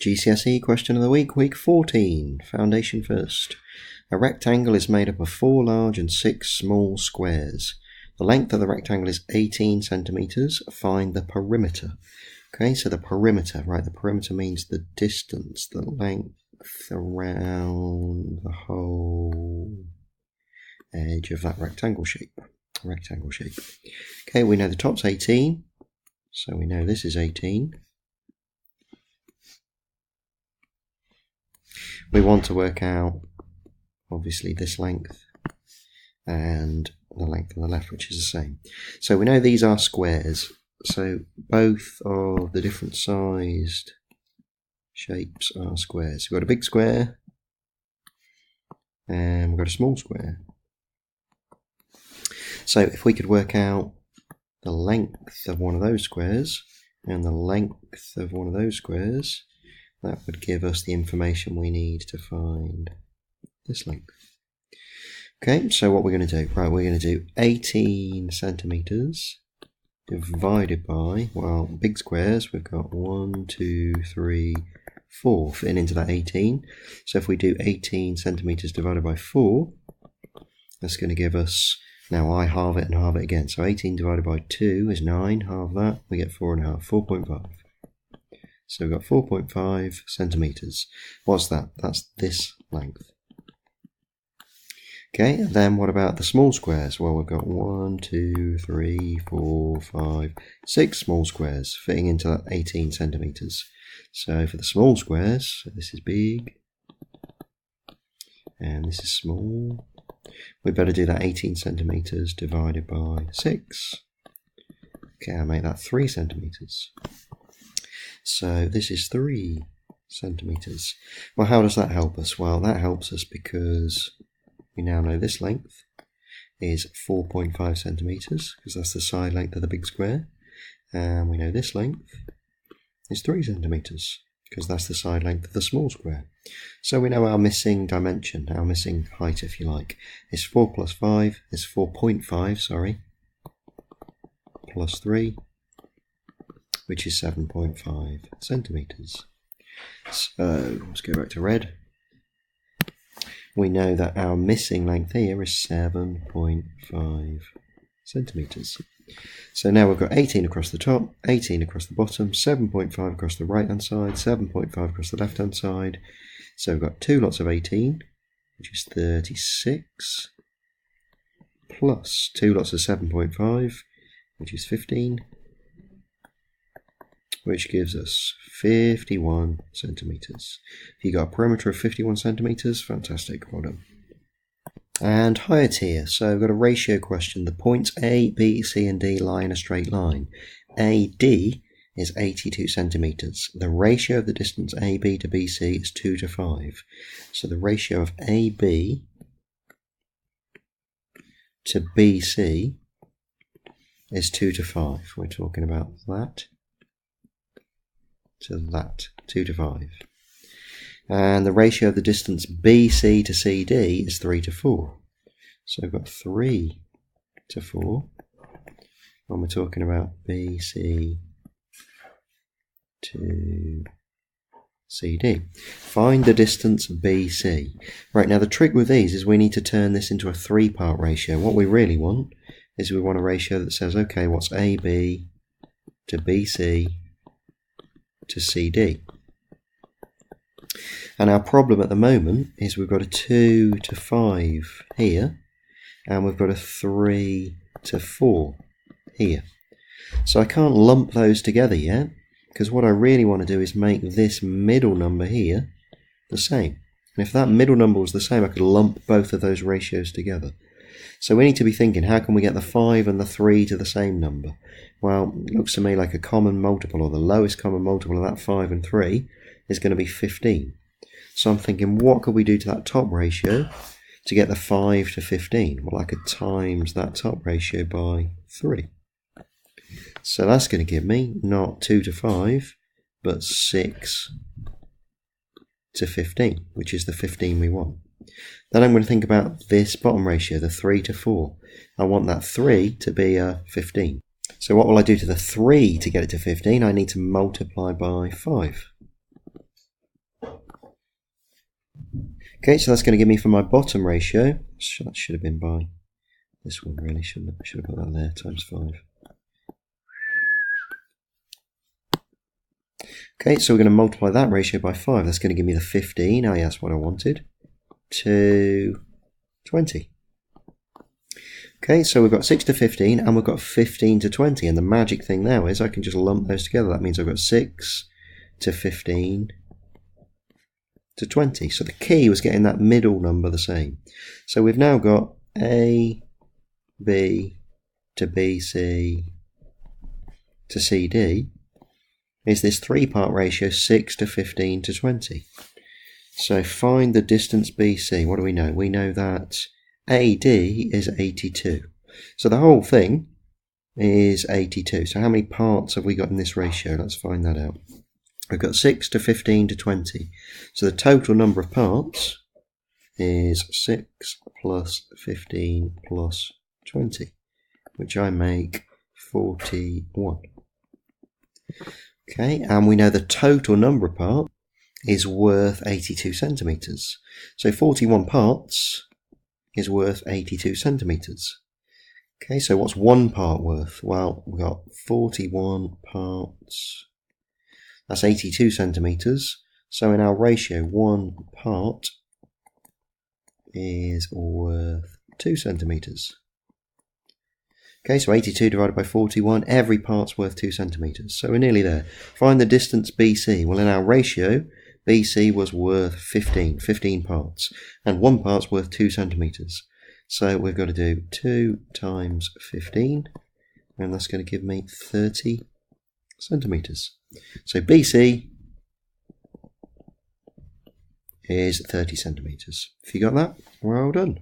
GCSE question of the week, week 14, foundation first. A rectangle is made up of 4 large and 6 small squares. The length of the rectangle is 18 centimetres. Find the perimeter. Okay, so the perimeter, right, the perimeter means the distance, the length around the whole edge of that rectangle shape. Okay, we know the top's 18, so we know this is 18. We want to work out, obviously, this length and the length on the left, which is the same. So we know these are squares. So both of the different sized shapes are squares. We've got a big square and we've got a small square. So if we could work out the length of one of those squares and the length of one of those squares, that would give us the information we need to find this length. Okay, so what we're going to do, right, we're going to do 18 centimetres divided by, well, big squares, we've got 1, 2, 3, 4 fitting into that 18. So if we do 18 centimetres divided by 4, that's going to give us, now I halve it and halve it again. So 18 divided by 2 is 9, halve that, we get 4.5, 4.5. So we've got 4.5 centimetres. What's that? That's this length. Okay, and then what about the small squares? Well, we've got 1, 2, 3, 4, 5, 6 small squares fitting into that 18 centimetres. So for the small squares, so this is big, and this is small. We better do that 18 centimetres divided by 6. Okay, I'll make that 3 centimetres. So this is 3 centimetres. Well, how does that help us? Well, that helps us because we now know this length is 4.5 centimetres, because that's the side length of the big square. And we know this length is 3 centimetres, because that's the side length of the small square. So we know our missing dimension, our missing height, if you like, is 4 plus 5 is 4.5, sorry, plus 3, which is 7.5 centimetres. So let's go back to red. We know that our missing length here is 7.5 centimetres. So now we've got 18 across the top, 18 across the bottom, 7.5 across the right hand side, 7.5 across the left hand side. So we've got 2 lots of 18, which is 36, plus 2 lots of 7.5, which is 15. Which gives us 51 centimetres. If you got a perimeter of 51 centimetres, fantastic, well done. And higher tier, so we've got a ratio question. The points A, B, C and D lie in a straight line. AD is 82 centimetres. The ratio of the distance AB to BC is 2 to 5. So the ratio of AB to BC is 2 to 5. We're talking about that. To that, 2 to 5. And the ratio of the distance BC to CD is 3 to 4. So we've got 3 to 4 when we're talking about BC to CD. Find the distance BC. Right, now the trick with these is we need to turn this into a 3-part ratio. What we really want is we want a ratio that says, okay, what's AB to BC to CD. And our problem at the moment is we've got a 2 to 5 here and we've got a 3 to 4 here. So I can't lump those together yet, because what I really want to do is make this middle number here the same. And if that middle number was the same, I could lump both of those ratios together. So we need to be thinking, how can we get the 5 and the 3 to the same number? Well, it looks to me like a common multiple, or the lowest common multiple of that 5 and 3 is going to be 15. So I'm thinking, what could we do to that top ratio to get the 5 to 15? Well, I could times that top ratio by 3. So that's going to give me not 2 to 5, but 6 to 15, which is the 15 we want. Then I'm going to think about this bottom ratio, the 3 to 4. I want that 3 to be a 15. So what will I do to the 3 to get it to 15? I need to multiply by 5. Okay, so that's going to give me for my bottom ratio, that should have been by this one really, shouldn't it? I should have put that there, times 5. Okay, so we're going to multiply that ratio by 5. That's going to give me the 15. Oh yeah, that's what I wanted. To 20. Okay, so we've got 6 to 15 and we've got 15 to 20. And the magic thing now is I can just lump those together. That means I've got 6 to 15 to 20. So the key was getting that middle number the same. So we've now got A, B to BC to CD is this 3-part ratio 6 to 15 to 20. So find the distance BC. What do we know? We know that AD is 82. So the whole thing is 82. So how many parts have we got in this ratio? Let's find that out. We've got 6 to 15 to 20. So the total number of parts is 6 plus 15 plus 20, which I make 41. Okay, and we know the total number of parts is worth 82 centimetres. So 41 parts is worth 82 centimetres. Okay, so what's one part worth? Well, we've got 41 parts. That's 82 centimetres. So in our ratio, one part is worth 2 centimetres. Okay, so 82 divided by 41, every part's worth 2 centimetres. So we're nearly there. Find the distance BC. Well, in our ratio, BC was worth 15 parts. And one part's worth 2 centimetres. So we've got to do 2 times 15. And that's going to give me 30 centimetres. So BC is 30 centimetres. If you got that, well done.